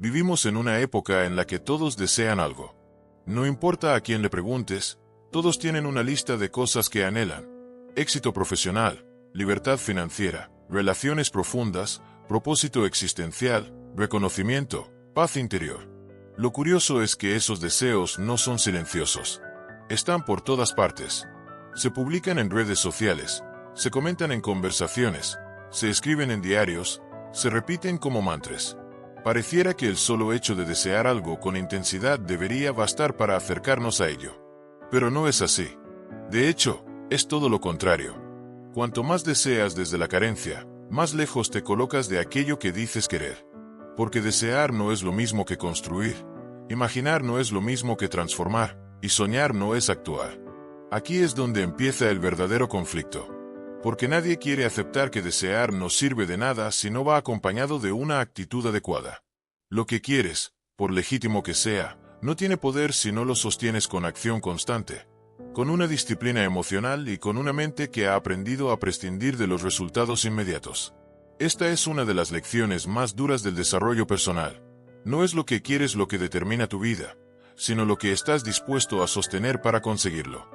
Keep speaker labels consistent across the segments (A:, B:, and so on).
A: Vivimos en una época en la que todos desean algo. No importa a quién le preguntes, todos tienen una lista de cosas que anhelan. Éxito profesional, libertad financiera, relaciones profundas, propósito existencial, reconocimiento, paz interior. Lo curioso es que esos deseos no son silenciosos. Están por todas partes. Se publican en redes sociales, se comentan en conversaciones, se escriben en diarios, se repiten como mantras. Pareciera que el solo hecho de desear algo con intensidad debería bastar para acercarnos a ello. Pero no es así. De hecho, es todo lo contrario. Cuanto más deseas desde la carencia, más lejos te colocas de aquello que dices querer. Porque desear no es lo mismo que construir, imaginar no es lo mismo que transformar, y soñar no es actuar. Aquí es donde empieza el verdadero conflicto. Porque nadie quiere aceptar que desear no sirve de nada si no va acompañado de una actitud adecuada. Lo que quieres, por legítimo que sea, no tiene poder si no lo sostienes con acción constante, con una disciplina emocional y con una mente que ha aprendido a prescindir de los resultados inmediatos. Esta es una de las lecciones más duras del desarrollo personal. No es lo que quieres lo que determina tu vida, sino lo que estás dispuesto a sostener para conseguirlo.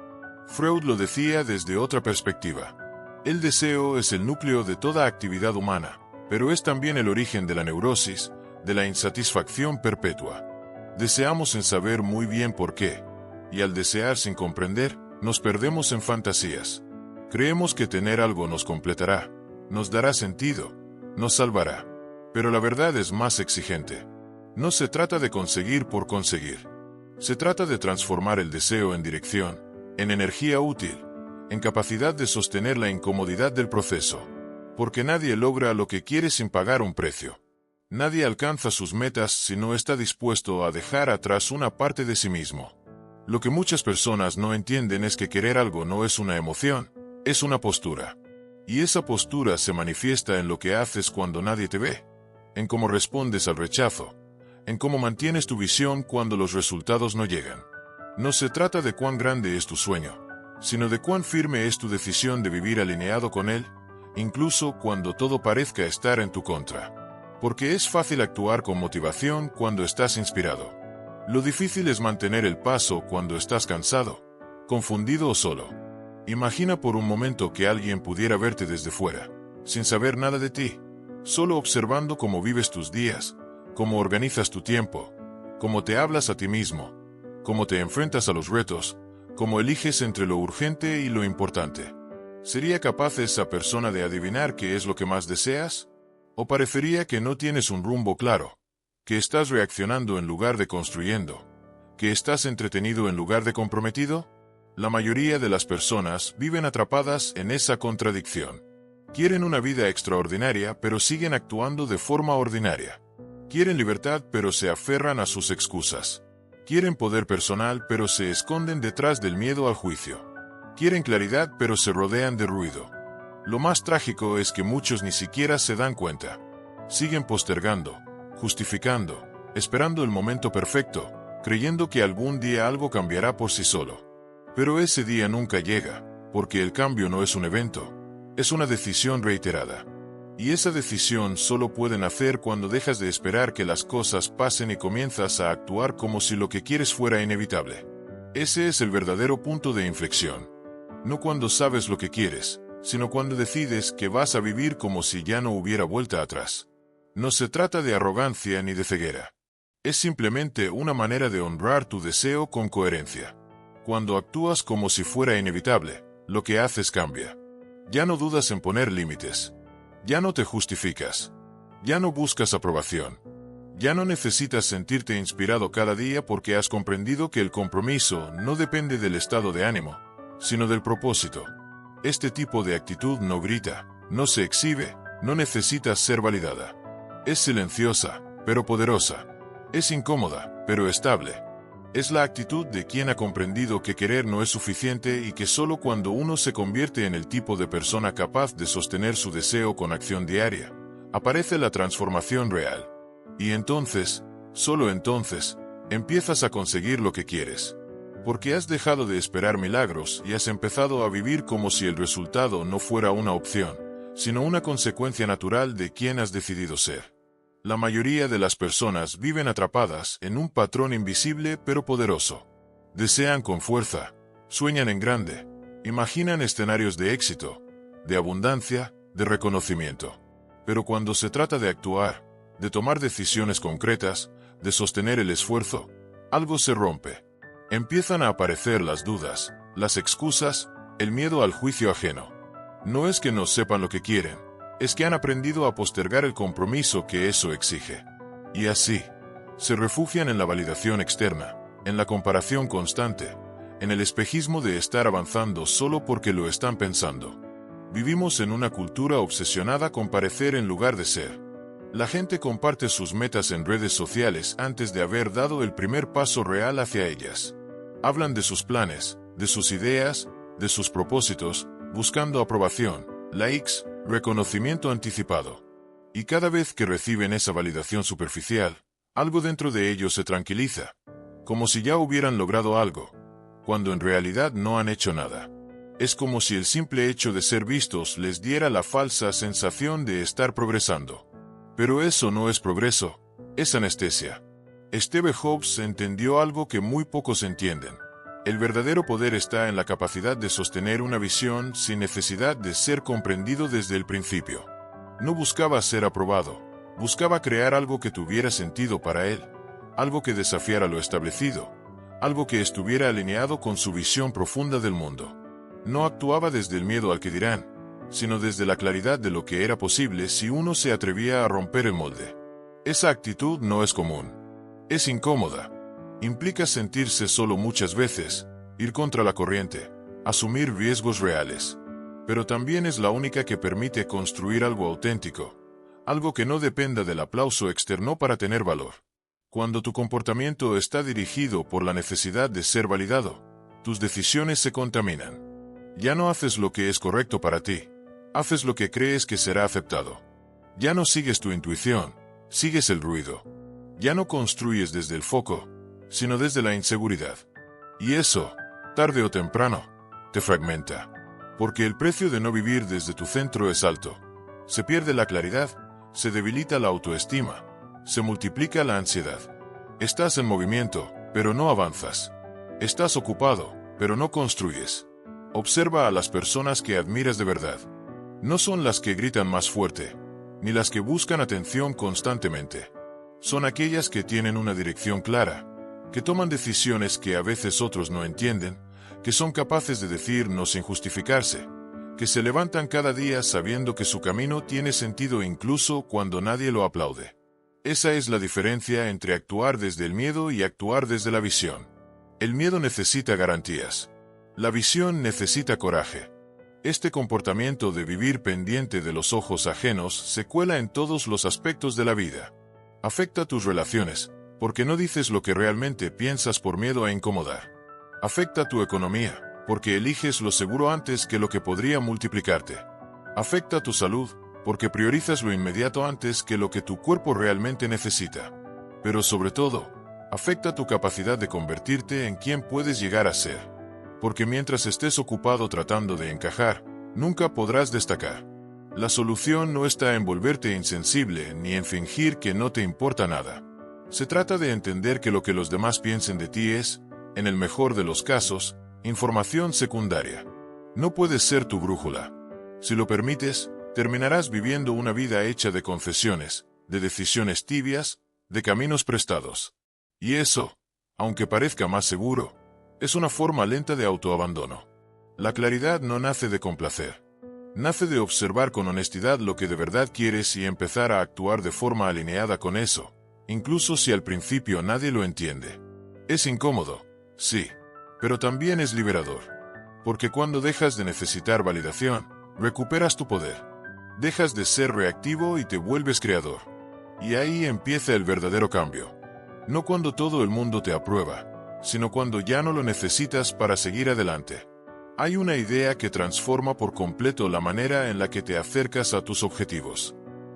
A: Freud lo decía desde otra perspectiva. El deseo es el núcleo de toda actividad humana, pero es también el origen de la neurosis, de la insatisfacción perpetua. Deseamos sin saber muy bien por qué, y al desear sin comprender, nos perdemos en fantasías. Creemos que tener algo nos completará, nos dará sentido, nos salvará. Pero la verdad es más exigente. No se trata de conseguir por conseguir. Se trata de transformar el deseo en dirección, en energía útil, en capacidad de sostener la incomodidad del proceso. Porque nadie logra lo que quiere sin pagar un precio. Nadie alcanza sus metas si no está dispuesto a dejar atrás una parte de sí mismo. Lo que muchas personas no entienden es que querer algo no es una emoción, es una postura. Y esa postura se manifiesta en lo que haces cuando nadie te ve, en cómo respondes al rechazo, en cómo mantienes tu visión cuando los resultados no llegan. No se trata de cuán grande es tu sueño, sino de cuán firme es tu decisión de vivir alineado con él, incluso cuando todo parezca estar en tu contra. Porque es fácil actuar con motivación cuando estás inspirado. Lo difícil es mantener el paso cuando estás cansado, confundido o solo. Imagina por un momento que alguien pudiera verte desde fuera, sin saber nada de ti, solo observando cómo vives tus días, cómo organizas tu tiempo, cómo te hablas a ti mismo, cómo te enfrentas a los retos, cómo eliges entre lo urgente y lo importante. ¿Sería capaz esa persona de adivinar qué es lo que más deseas? ¿O parecería que no tienes un rumbo claro, que estás reaccionando en lugar de construyendo, que estás entretenido en lugar de comprometido? La mayoría de las personas viven atrapadas en esa contradicción. Quieren una vida extraordinaria pero siguen actuando de forma ordinaria. Quieren libertad pero se aferran a sus excusas. Quieren poder personal pero se esconden detrás del miedo al juicio. Quieren claridad pero se rodean de ruido. Lo más trágico es que muchos ni siquiera se dan cuenta. Siguen postergando, justificando, esperando el momento perfecto, creyendo que algún día algo cambiará por sí solo. Pero ese día nunca llega, porque el cambio no es un evento, es una decisión reiterada. Y esa decisión solo puede nacer cuando dejas de esperar que las cosas pasen y comienzas a actuar como si lo que quieres fuera inevitable. Ese es el verdadero punto de inflexión. No cuando sabes lo que quieres, sino cuando decides que vas a vivir como si ya no hubiera vuelta atrás. No se trata de arrogancia ni de ceguera. Es simplemente una manera de honrar tu deseo con coherencia. Cuando actúas como si fuera inevitable, lo que haces cambia. Ya no dudas en poner límites. Ya no te justificas. Ya no buscas aprobación. Ya no necesitas sentirte inspirado cada día porque has comprendido que el compromiso no depende del estado de ánimo, sino del propósito. Este tipo de actitud no grita, no se exhibe, no necesita ser validada. Es silenciosa, pero poderosa. Es incómoda, pero estable. Es la actitud de quien ha comprendido que querer no es suficiente y que solo cuando uno se convierte en el tipo de persona capaz de sostener su deseo con acción diaria, aparece la transformación real. Y entonces, solo entonces, empiezas a conseguir lo que quieres. Porque has dejado de esperar milagros y has empezado a vivir como si el resultado no fuera una opción, sino una consecuencia natural de quien has decidido ser. La mayoría de las personas viven atrapadas en un patrón invisible pero poderoso. Desean con fuerza, sueñan en grande, imaginan escenarios de éxito, de abundancia, de reconocimiento. Pero cuando se trata de actuar, de tomar decisiones concretas, de sostener el esfuerzo, algo se rompe. Empiezan a aparecer las dudas, las excusas, el miedo al juicio ajeno. No es que no sepan lo que quieren, es que han aprendido a postergar el compromiso que eso exige. Y así, se refugian en la validación externa, en la comparación constante, en el espejismo de estar avanzando solo porque lo están pensando. Vivimos en una cultura obsesionada con parecer en lugar de ser. La gente comparte sus metas en redes sociales antes de haber dado el primer paso real hacia ellas. Hablan de sus planes, de sus ideas, de sus propósitos, buscando aprobación, likes, reconocimiento anticipado. Y cada vez que reciben esa validación superficial, algo dentro de ellos se tranquiliza, como si ya hubieran logrado algo, cuando en realidad no han hecho nada. Es como si el simple hecho de ser vistos les diera la falsa sensación de estar progresando. Pero eso no es progreso, es anestesia. Steve Jobs entendió algo que muy pocos entienden. El verdadero poder está en la capacidad de sostener una visión sin necesidad de ser comprendido desde el principio. No buscaba ser aprobado, buscaba crear algo que tuviera sentido para él, algo que desafiara lo establecido, algo que estuviera alineado con su visión profunda del mundo. No actuaba desde el miedo al que dirán, sino desde la claridad de lo que era posible si uno se atrevía a romper el molde. Esa actitud no es común. Es incómoda. Implica sentirse solo muchas veces, ir contra la corriente, asumir riesgos reales. Pero también es la única que permite construir algo auténtico, algo que no dependa del aplauso externo para tener valor. Cuando tu comportamiento está dirigido por la necesidad de ser validado, tus decisiones se contaminan. Ya no haces lo que es correcto para ti, haces lo que crees que será aceptado. Ya no sigues tu intuición, sigues el ruido. Ya no construyes desde el foco, sino desde la inseguridad. Y eso, tarde o temprano, te fragmenta. Porque el precio de no vivir desde tu centro es alto. Se pierde la claridad, se debilita la autoestima, se multiplica la ansiedad. Estás en movimiento, pero no avanzas. Estás ocupado, pero no construyes. Observa a las personas que admiras de verdad. No son las que gritan más fuerte, ni las que buscan atención constantemente. Son aquellas que tienen una dirección clara, que toman decisiones que a veces otros no entienden, que son capaces de decir no sin justificarse, que se levantan cada día sabiendo que su camino tiene sentido incluso cuando nadie lo aplaude. Esa es la diferencia entre actuar desde el miedo y actuar desde la visión. El miedo necesita garantías. La visión necesita coraje. Este comportamiento de vivir pendiente de los ojos ajenos se cuela en todos los aspectos de la vida. Afecta tus relaciones, porque no dices lo que realmente piensas por miedo a incomodar. Afecta tu economía, porque eliges lo seguro antes que lo que podría multiplicarte. Afecta tu salud, porque priorizas lo inmediato antes que lo que tu cuerpo realmente necesita. Pero sobre todo, afecta tu capacidad de convertirte en quien puedes llegar a ser. Porque mientras estés ocupado tratando de encajar, nunca podrás destacar. La solución no está en volverte insensible ni en fingir que no te importa nada. Se trata de entender que lo que los demás piensen de ti es, en el mejor de los casos, información secundaria. No puedes ser tu brújula. Si lo permites, terminarás viviendo una vida hecha de confesiones, de decisiones tibias, de caminos prestados. Y eso, aunque parezca más seguro, es una forma lenta de autoabandono. La claridad no nace de complacer. Nace de observar con honestidad lo que de verdad quieres y empezar a actuar de forma alineada con eso, incluso si al principio nadie lo entiende. Es incómodo, sí, pero también es liberador. Porque cuando dejas de necesitar validación, recuperas tu poder. Dejas de ser reactivo y te vuelves creador. Y ahí empieza el verdadero cambio. No cuando todo el mundo te aprueba, sino cuando ya no lo necesitas para seguir adelante. Hay una idea que transforma por completo la manera en la que te acercas a tus objetivos.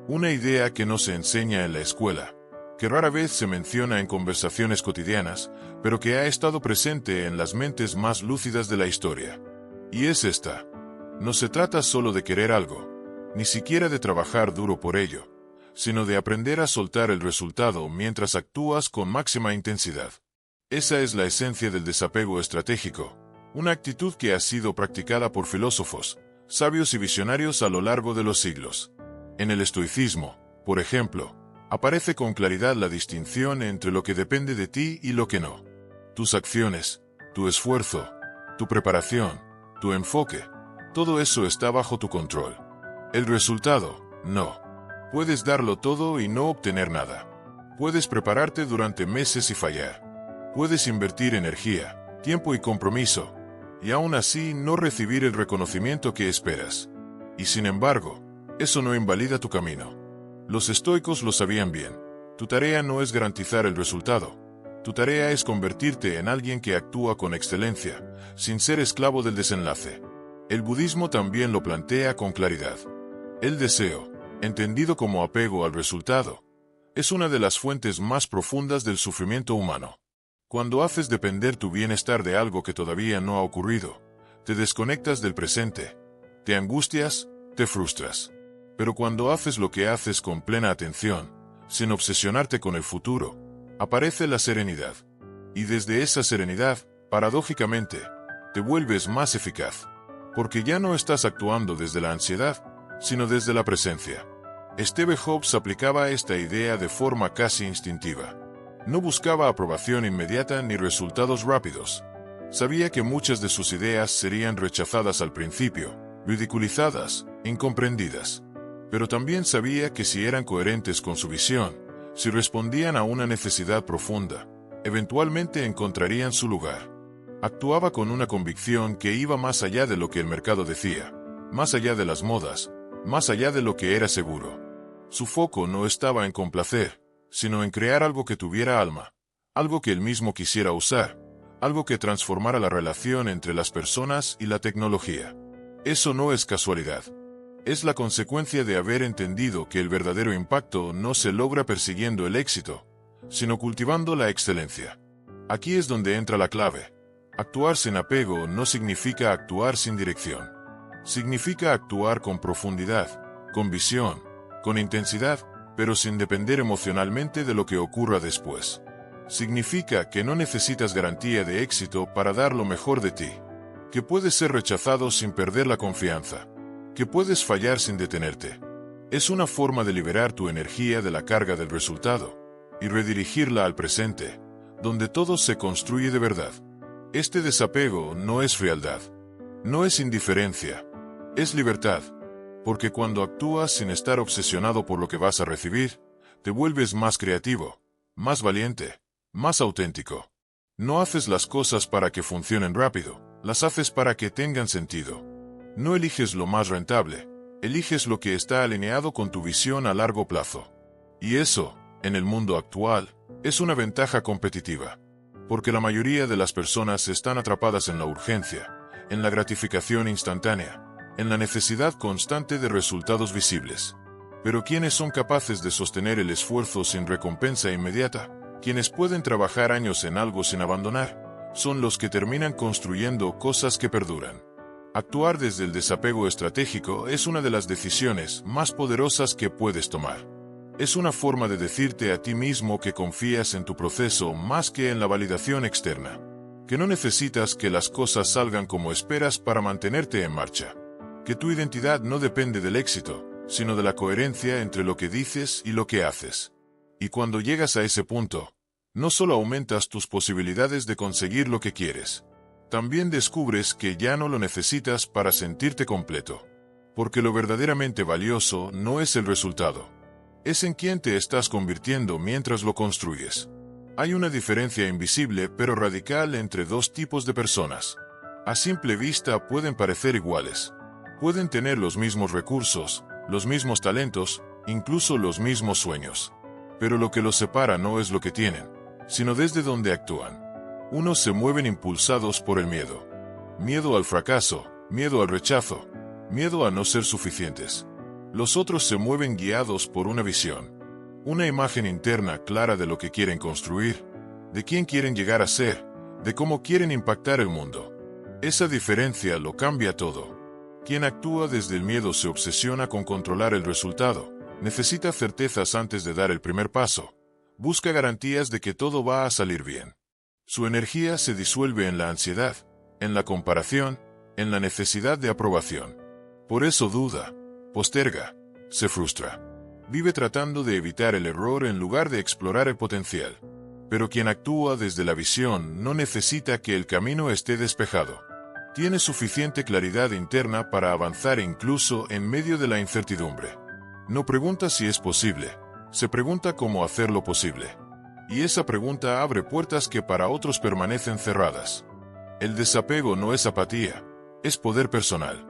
A: Una idea que no se enseña en la escuela, que rara vez se menciona en conversaciones cotidianas, pero que ha estado presente en las mentes más lúcidas de la historia. Y es esta. No se trata solo de querer algo, ni siquiera de trabajar duro por ello, sino de aprender a soltar el resultado mientras actúas con máxima intensidad. Esa es la esencia del desapego estratégico, una actitud que ha sido practicada por filósofos, sabios y visionarios a lo largo de los siglos. En el estoicismo, por ejemplo, aparece con claridad la distinción entre lo que depende de ti y lo que no. Tus acciones, tu esfuerzo, tu preparación, tu enfoque, todo eso está bajo tu control. El resultado, no. Puedes darlo todo y no obtener nada. Puedes prepararte durante meses y fallar. Puedes invertir energía, tiempo y compromiso, y aún así no recibir el reconocimiento que esperas. Y sin embargo, eso no invalida tu camino. Los estoicos lo sabían bien. Tu tarea no es garantizar el resultado. Tu tarea es convertirte en alguien que actúa con excelencia, sin ser esclavo del desenlace. El budismo también lo plantea con claridad. El deseo, entendido como apego al resultado, es una de las fuentes más profundas del sufrimiento humano. Cuando haces depender tu bienestar de algo que todavía no ha ocurrido, te desconectas del presente, te angustias, te frustras. Pero cuando haces lo que haces con plena atención, sin obsesionarte con el futuro, aparece la serenidad. Y desde esa serenidad, paradójicamente, te vuelves más eficaz, porque ya no estás actuando desde la ansiedad, sino desde la presencia. Steve Jobs aplicaba esta idea de forma casi instintiva. No buscaba aprobación inmediata ni resultados rápidos. Sabía que muchas de sus ideas serían rechazadas al principio, ridiculizadas, incomprendidas. Pero también sabía que si eran coherentes con su visión, si respondían a una necesidad profunda, eventualmente encontrarían su lugar. Actuaba con una convicción que iba más allá de lo que el mercado decía, más allá de las modas, más allá de lo que era seguro. Su foco no estaba en complacer, sino en crear algo que tuviera alma, algo que él mismo quisiera usar, algo que transformara la relación entre las personas y la tecnología. Eso no es casualidad. Es la consecuencia de haber entendido que el verdadero impacto no se logra persiguiendo el éxito, sino cultivando la excelencia. Aquí es donde entra la clave. Actuar sin apego no significa actuar sin dirección. Significa actuar con profundidad, con visión, con intensidad, pero sin depender emocionalmente de lo que ocurra después. Significa que no necesitas garantía de éxito para dar lo mejor de ti, que puedes ser rechazado sin perder la confianza, que puedes fallar sin detenerte. Es una forma de liberar tu energía de la carga del resultado y redirigirla al presente, donde todo se construye de verdad. Este desapego no es frialdad, no es indiferencia, es libertad, porque cuando actúas sin estar obsesionado por lo que vas a recibir, te vuelves más creativo, más valiente, más auténtico. No haces las cosas para que funcionen rápido, las haces para que tengan sentido. No eliges lo más rentable, eliges lo que está alineado con tu visión a largo plazo. Y eso, en el mundo actual, es una ventaja competitiva. Porque la mayoría de las personas están atrapadas en la urgencia, en la gratificación instantánea, en la necesidad constante de resultados visibles. Pero ¿quiénes son capaces de sostener el esfuerzo sin recompensa inmediata? Quienes pueden trabajar años en algo sin abandonar, son los que terminan construyendo cosas que perduran. Actuar desde el desapego estratégico es una de las decisiones más poderosas que puedes tomar. Es una forma de decirte a ti mismo que confías en tu proceso más que en la validación externa, que no necesitas que las cosas salgan como esperas para mantenerte en marcha, que tu identidad no depende del éxito, sino de la coherencia entre lo que dices y lo que haces. Y cuando llegas a ese punto, no solo aumentas tus posibilidades de conseguir lo que quieres, también descubres que ya no lo necesitas para sentirte completo. Porque lo verdaderamente valioso no es el resultado. Es en quién te estás convirtiendo mientras lo construyes. Hay una diferencia invisible pero radical entre dos tipos de personas. A simple vista pueden parecer iguales. Pueden tener los mismos recursos, los mismos talentos, incluso los mismos sueños. Pero lo que los separa no es lo que tienen, sino desde donde actúan. Unos se mueven impulsados por el miedo. Miedo al fracaso, miedo al rechazo, miedo a no ser suficientes. Los otros se mueven guiados por una visión. Una imagen interna clara de lo que quieren construir, de quién quieren llegar a ser, de cómo quieren impactar el mundo. Esa diferencia lo cambia todo. Quien actúa desde el miedo se obsesiona con controlar el resultado, Necesita certezas antes de dar el primer paso. Busca garantías de que todo va a salir bien. Su energía se disuelve en la ansiedad, en la comparación, en la necesidad de aprobación. Por eso duda, posterga, se frustra. Vive tratando de evitar el error en lugar de explorar el potencial. Pero quien actúa desde la visión no necesita que el camino esté despejado. Tiene suficiente claridad interna para avanzar incluso en medio de la incertidumbre. No pregunta si es posible, se pregunta cómo hacerlo posible. Y esa pregunta abre puertas que para otros permanecen cerradas. El desapego no es apatía, es poder personal.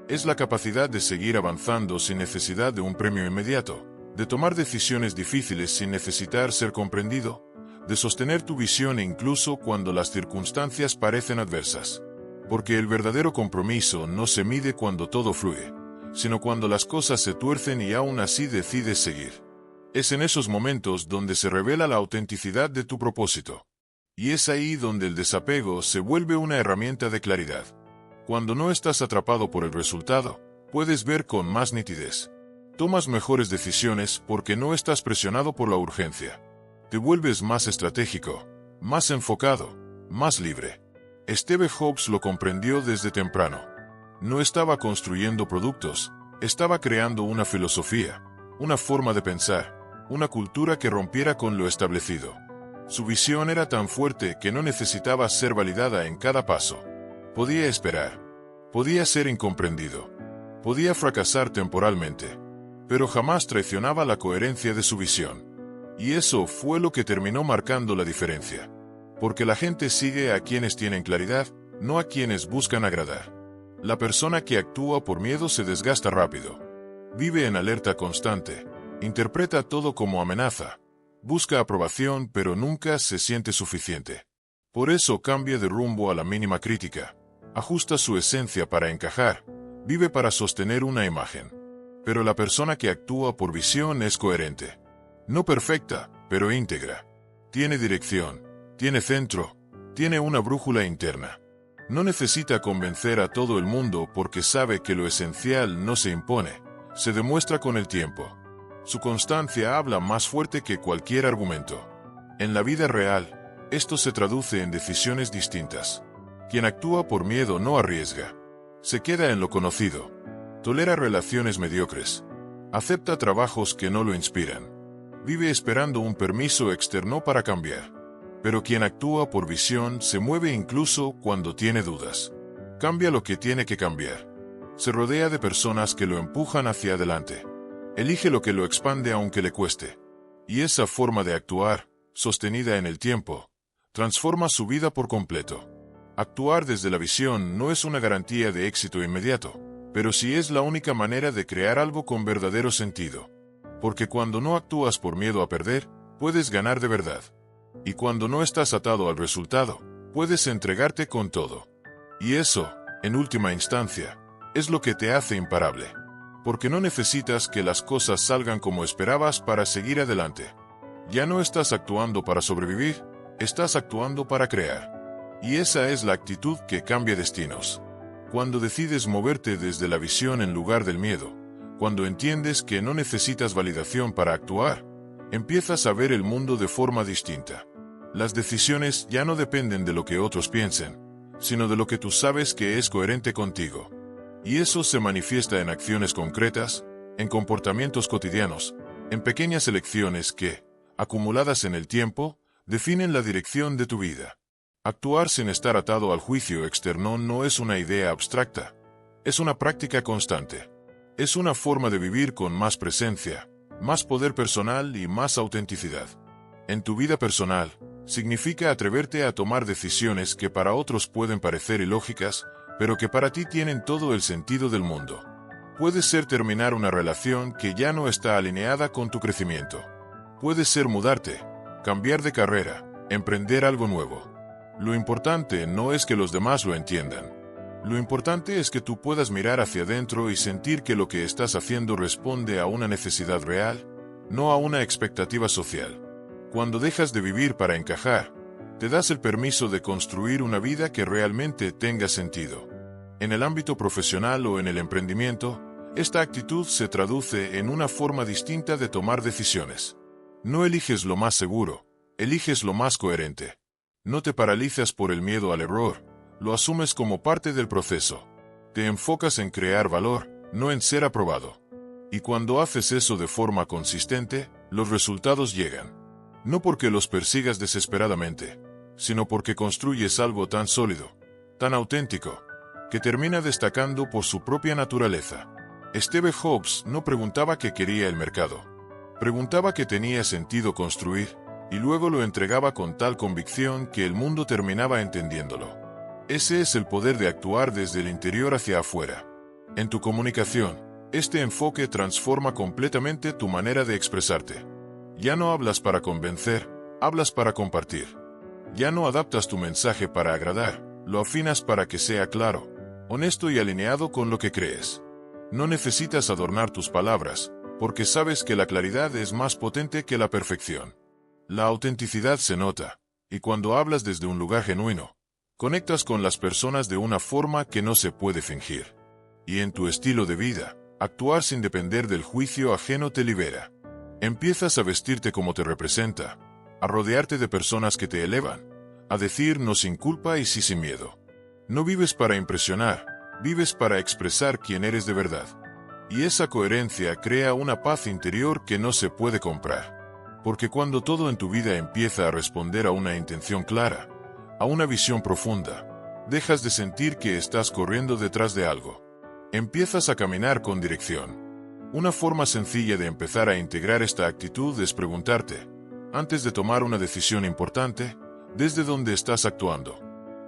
A: Es la capacidad de seguir avanzando sin necesidad de un premio inmediato, de tomar decisiones difíciles sin necesitar ser comprendido, de sostener tu visión incluso cuando las circunstancias parecen adversas. Porque el verdadero compromiso no se mide cuando todo fluye, sino cuando las cosas se tuercen y aún así decides seguir. Es en esos momentos donde se revela la autenticidad de tu propósito. Y es ahí donde el desapego se vuelve una herramienta de claridad. Cuando no estás atrapado por el resultado, puedes ver con más nitidez. Tomas mejores decisiones porque no estás presionado por la urgencia. Te vuelves más estratégico, más enfocado, más libre. Steve Jobs lo comprendió desde temprano. No estaba construyendo productos, estaba creando una filosofía, una forma de pensar, una cultura que rompiera con lo establecido. Su visión era tan fuerte que no necesitaba ser validada en cada paso. Podía esperar, podía ser incomprendido, podía fracasar temporalmente, pero jamás traicionaba la coherencia de su visión. Y eso fue lo que terminó marcando la diferencia. Porque la gente sigue a quienes tienen claridad, no a quienes buscan agradar. La persona que actúa por miedo se desgasta rápido. Vive en alerta constante, interpreta todo como amenaza, busca aprobación pero nunca se siente suficiente. Por eso cambia de rumbo a la mínima crítica, ajusta su esencia para encajar, vive para sostener una imagen. Pero la persona que actúa por visión es coherente. No perfecta, pero íntegra. Tiene dirección, tiene centro, tiene una brújula interna. No necesita convencer a todo el mundo porque sabe que lo esencial no se impone, se demuestra con el tiempo. Su constancia habla más fuerte que cualquier argumento. En la vida real, esto se traduce en decisiones distintas. Quien actúa por miedo no arriesga. Se queda en lo conocido. Tolera relaciones mediocres. Acepta trabajos que no lo inspiran. Vive esperando un permiso externo para cambiar. Pero quien actúa por visión se mueve incluso cuando tiene dudas. Cambia lo que tiene que cambiar. Se rodea de personas que lo empujan hacia adelante. Elige lo que lo expande aunque le cueste. Y esa forma de actuar, sostenida en el tiempo, transforma su vida por completo. Actuar desde la visión no es una garantía de éxito inmediato, pero sí es la única manera de crear algo con verdadero sentido. Porque cuando no actúas por miedo a perder, puedes ganar de verdad. Y cuando no estás atado al resultado, puedes entregarte con todo. Y eso, en última instancia, es lo que te hace imparable. Porque no necesitas que las cosas salgan como esperabas para seguir adelante. Ya no estás actuando para sobrevivir, estás actuando para crear. Y esa es la actitud que cambia destinos. Cuando decides moverte desde la visión en lugar del miedo, cuando entiendes que no necesitas validación para actuar, empiezas a ver el mundo de forma distinta. Las decisiones ya no dependen de lo que otros piensen, sino de lo que tú sabes que es coherente contigo. Y eso se manifiesta en acciones concretas, en comportamientos cotidianos, en pequeñas elecciones que, acumuladas en el tiempo, definen la dirección de tu vida. Actuar sin estar atado al juicio externo no es una idea abstracta, es una práctica constante. Es una forma de vivir con más presencia, más poder personal y más autenticidad. En tu vida personal, significa atreverte a tomar decisiones que para otros pueden parecer ilógicas, pero que para ti tienen todo el sentido del mundo. Puede ser terminar una relación que ya no está alineada con tu crecimiento. Puede ser mudarte, cambiar de carrera, emprender algo nuevo. Lo importante no es que los demás lo entiendan. Lo importante es que tú puedas mirar hacia adentro y sentir que lo que estás haciendo responde a una necesidad real, no a una expectativa social. Cuando dejas de vivir para encajar, te das el permiso de construir una vida que realmente tenga sentido. En el ámbito profesional o en el emprendimiento, Esta actitud se traduce en una forma distinta de tomar decisiones. No eliges lo más seguro, eliges lo más coherente. No te paralizas por el miedo al error, lo asumes como parte del proceso. Te enfocas en crear valor, no en ser aprobado. Y cuando haces eso de forma consistente, los resultados llegan. No porque los persigas desesperadamente, sino porque construyes algo tan sólido, tan auténtico, que termina destacando por su propia naturaleza. Steve Jobs no preguntaba qué quería el mercado. Preguntaba qué tenía sentido construir, y luego lo entregaba con tal convicción que el mundo terminaba entendiéndolo. Ese es el poder de actuar desde el interior hacia afuera. En tu comunicación, este enfoque transforma completamente tu manera de expresarte. Ya no hablas para convencer, hablas para compartir. Ya no adaptas tu mensaje para agradar, lo afinas para que sea claro, honesto y alineado con lo que crees. No necesitas adornar tus palabras, porque sabes que la claridad es más potente que la perfección. La autenticidad se nota, y cuando hablas desde un lugar genuino, conectas con las personas de una forma que no se puede fingir. Y en tu estilo de vida, actuar sin depender del juicio ajeno te libera. Empiezas a vestirte como te representa, a rodearte de personas que te elevan, a decir no sin culpa y sí sin miedo. No vives para impresionar, vives para expresar quién eres de verdad. Y esa coherencia crea una paz interior que no se puede comprar. Porque cuando todo en tu vida empieza a responder a una intención clara, a una visión profunda, dejas de sentir que estás corriendo detrás de algo. Empiezas a caminar con dirección. Una forma sencilla de empezar a integrar esta actitud es preguntarte, antes de tomar una decisión importante, ¿desde dónde estás actuando?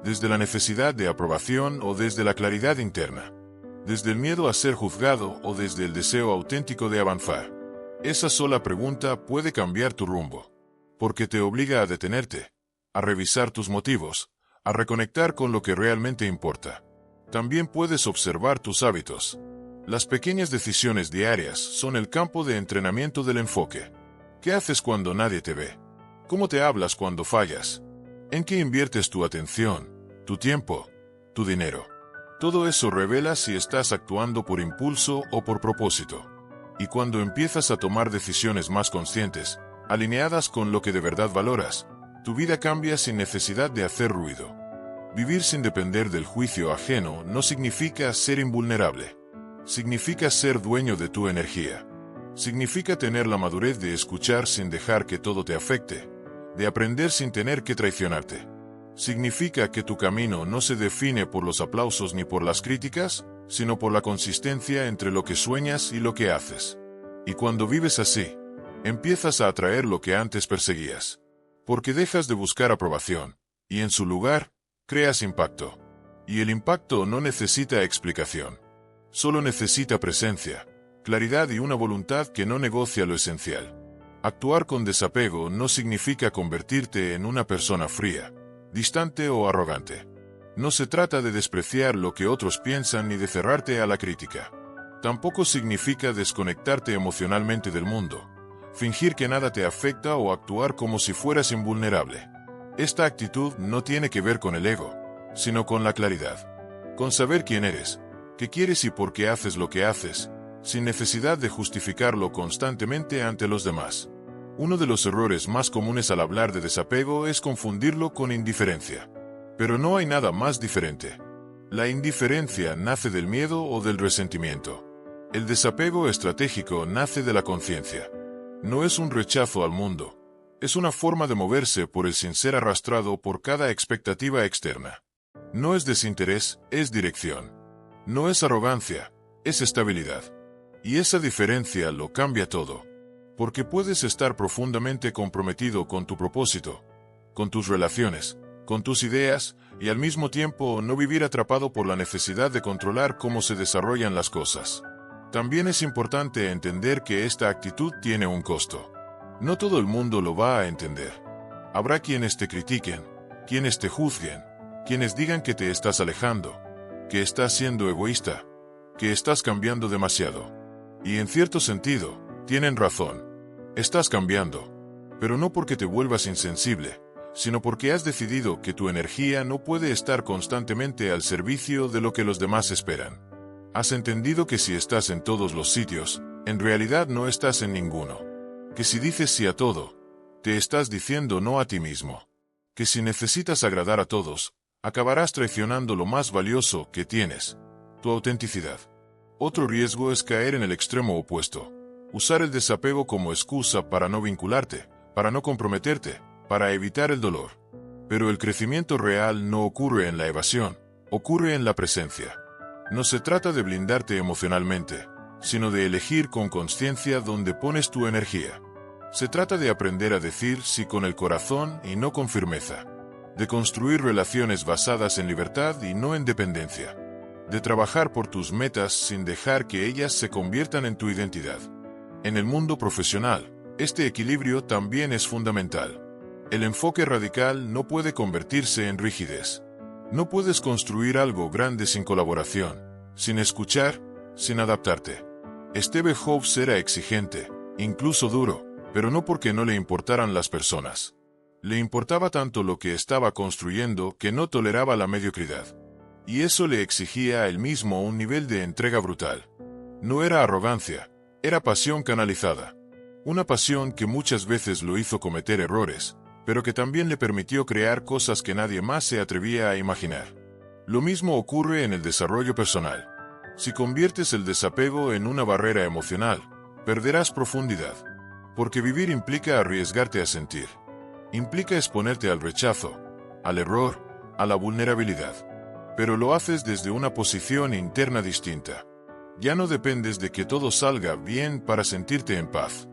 A: ¿Desde la necesidad de aprobación o desde la claridad interna? ¿Desde el miedo a ser juzgado o desde el deseo auténtico de avanzar? Esa sola pregunta puede cambiar tu rumbo, porque te obliga a detenerte, a revisar tus motivos, a reconectar con lo que realmente importa. También puedes observar tus hábitos. Las pequeñas decisiones diarias son el campo de entrenamiento del enfoque. ¿Qué haces cuando nadie te ve? ¿Cómo te hablas cuando fallas? ¿En qué inviertes tu atención, tu tiempo, tu dinero? Todo eso revela si estás actuando por impulso o por propósito. Y cuando empiezas a tomar decisiones más conscientes, alineadas con lo que de verdad valoras, tu vida cambia sin necesidad de hacer ruido. Vivir sin depender del juicio ajeno no significa ser invulnerable. Significa ser dueño de tu energía. Significa tener la madurez de escuchar sin dejar que todo te afecte, de aprender sin tener que traicionarte. Significa que tu camino no se define por los aplausos ni por las críticas, sino por la consistencia entre lo que sueñas y lo que haces. Y cuando vives así, empiezas a atraer lo que antes perseguías. Porque dejas de buscar aprobación, y en su lugar, creas impacto. Y el impacto no necesita explicación. Solo necesita presencia, claridad y una voluntad que no negocia lo esencial. Actuar con desapego no significa convertirte en una persona fría, distante o arrogante. No se trata de despreciar lo que otros piensan ni de cerrarte a la crítica. Tampoco significa desconectarte emocionalmente del mundo, fingir que nada te afecta o actuar como si fueras invulnerable. Esta actitud no tiene que ver con el ego, sino con la claridad. Con saber quién eres, qué quieres y por qué haces lo que haces, sin necesidad de justificarlo constantemente ante los demás. Uno de los errores más comunes al hablar de desapego es confundirlo con indiferencia. Pero no hay nada más diferente. La indiferencia nace del miedo o del resentimiento. El desapego estratégico nace de la conciencia. No es un rechazo al mundo. Es una forma de moverse por el sin ser arrastrado por cada expectativa externa. No es desinterés, es dirección. No es arrogancia, es estabilidad. Y esa diferencia lo cambia todo. Porque puedes estar profundamente comprometido con tu propósito, con tus relaciones, con tus ideas, y al mismo tiempo no vivir atrapado por la necesidad de controlar cómo se desarrollan las cosas. También es importante entender que esta actitud tiene un costo. No todo el mundo lo va a entender. Habrá quienes te critiquen, quienes te juzguen, quienes digan que te estás alejando, que estás siendo egoísta, que estás cambiando demasiado. Y en cierto sentido, tienen razón. Estás cambiando, pero no porque te vuelvas insensible, sino porque has decidido que tu energía no puede estar constantemente al servicio de lo que los demás esperan. Has entendido que si estás en todos los sitios, en realidad no estás en ninguno. Que si dices sí a todo, te estás diciendo no a ti mismo. Que si necesitas agradar a todos, acabarás traicionando lo más valioso que tienes, tu autenticidad. Otro riesgo es caer en el extremo opuesto. Usar el desapego como excusa para no vincularte, para no comprometerte, para evitar el dolor. Pero el crecimiento real no ocurre en la evasión, ocurre en la presencia. No se trata de blindarte emocionalmente, sino de elegir con conciencia dónde pones tu energía. Se trata de aprender a decir sí con el corazón y no con firmeza. De construir relaciones basadas en libertad y no en dependencia. De trabajar por tus metas sin dejar que ellas se conviertan en tu identidad. En el mundo profesional, este equilibrio también es fundamental. El enfoque radical no puede convertirse en rigidez. No puedes construir algo grande sin colaboración, sin escuchar, sin adaptarte. Steve Jobs era exigente, incluso duro, pero no porque no le importaran las personas. Le importaba tanto lo que estaba construyendo que no toleraba la mediocridad. Y eso le exigía a él mismo un nivel de entrega brutal. No era arrogancia, era pasión canalizada. Una pasión que muchas veces lo hizo cometer errores, pero que también le permitió crear cosas que nadie más se atrevía a imaginar. Lo mismo ocurre en el desarrollo personal. Si conviertes el desapego en una barrera emocional, perderás profundidad. Porque vivir implica arriesgarte a sentir. Implica exponerte al rechazo, al error, a la vulnerabilidad. Pero lo haces desde una posición interna distinta. Ya no dependes de que todo salga bien para sentirte en paz.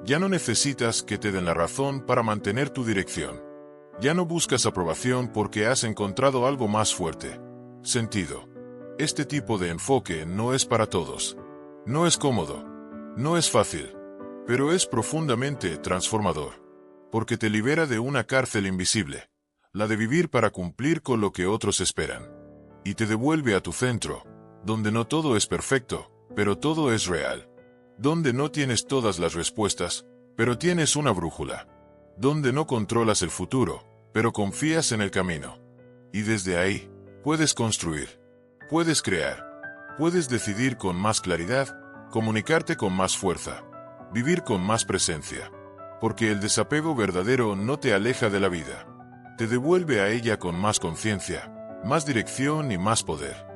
A: Ya no necesitas que te den la razón para mantener tu dirección. Ya no buscas aprobación porque has encontrado algo más fuerte. Sentido. Este tipo de enfoque no es para todos. No es cómodo. No es fácil. Pero es profundamente transformador. Porque te libera de una cárcel invisible, la de vivir para cumplir con lo que otros esperan. Y te devuelve a tu centro, donde no todo es perfecto, pero todo es real. Donde no tienes todas las respuestas, pero tienes una brújula. Donde no controlas el futuro, pero confías en el camino. Y desde ahí, puedes construir, puedes crear, puedes decidir con más claridad, comunicarte con más fuerza, vivir con más presencia. Porque el desapego verdadero no te aleja de la vida. Te devuelve a ella con más conciencia, más dirección y más poder.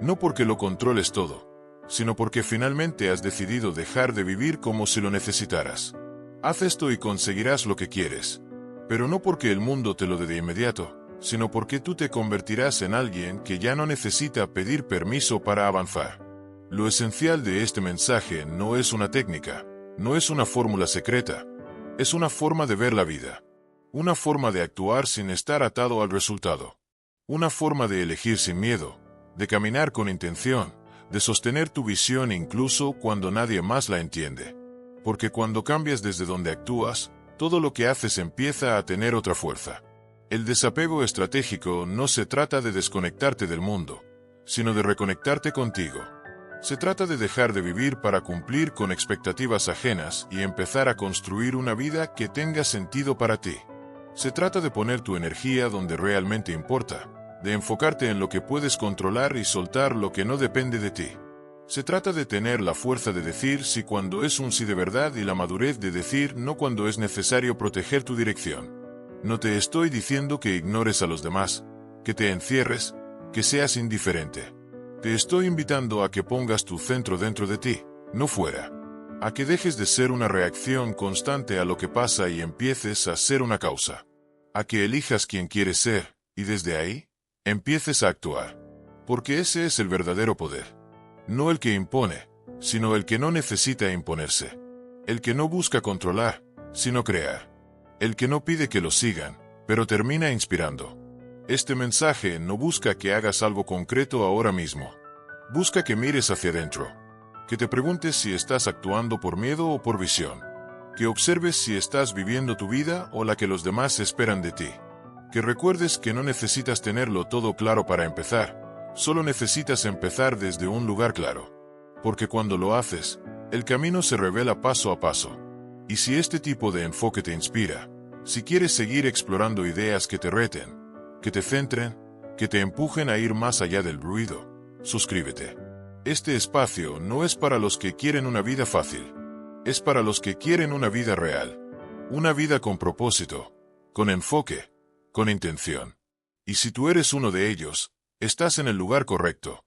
A: No porque lo controles todo, sino porque finalmente has decidido dejar de vivir como si lo necesitaras. Haz esto y conseguirás lo que quieres. Pero no porque el mundo te lo dé de inmediato, sino porque tú te convertirás en alguien que ya no necesita pedir permiso para avanzar. Lo esencial de este mensaje no es una técnica, no es una fórmula secreta. Es una forma de ver la vida. Una forma de actuar sin estar atado al resultado. Una forma de elegir sin miedo, de caminar con intención, de sostener tu visión incluso cuando nadie más la entiende. Porque cuando cambias desde donde actúas, todo lo que haces empieza a tener otra fuerza. El desapego estratégico no se trata de desconectarte del mundo, sino de reconectarte contigo. Se trata de dejar de vivir para cumplir con expectativas ajenas y empezar a construir una vida que tenga sentido para ti. Se trata de poner tu energía donde realmente importa, de enfocarte en lo que puedes controlar y soltar lo que no depende de ti. Se trata de tener la fuerza de decir sí cuando es un sí de verdad y la madurez de decir no cuando es necesario proteger tu dirección. No te estoy diciendo que ignores a los demás, que te encierres, que seas indiferente. Te estoy invitando a que pongas tu centro dentro de ti, no fuera. A que dejes de ser una reacción constante a lo que pasa y empieces a ser una causa. A que elijas quién quieres ser, y desde ahí, empieces a actuar. Porque ese es el verdadero poder. No el que impone, sino el que no necesita imponerse. El que no busca controlar, sino crear. El que no pide que lo sigan, pero termina inspirando. Este mensaje no busca que hagas algo concreto ahora mismo. Busca que mires hacia adentro. Que te preguntes si estás actuando por miedo o por visión. Que observes si estás viviendo tu vida o la que los demás esperan de ti. Que recuerdes que no necesitas tenerlo todo claro para empezar. Solo necesitas empezar desde un lugar claro. Porque cuando lo haces, el camino se revela paso a paso. Y si este tipo de enfoque te inspira, si quieres seguir explorando ideas que te reten, que te centren, que te empujen a ir más allá del ruido, suscríbete. Este espacio no es para los que quieren una vida fácil. Es para los que quieren una vida real. Una vida con propósito, con enfoque, con intención. Y si tú eres uno de ellos, estás en el lugar correcto.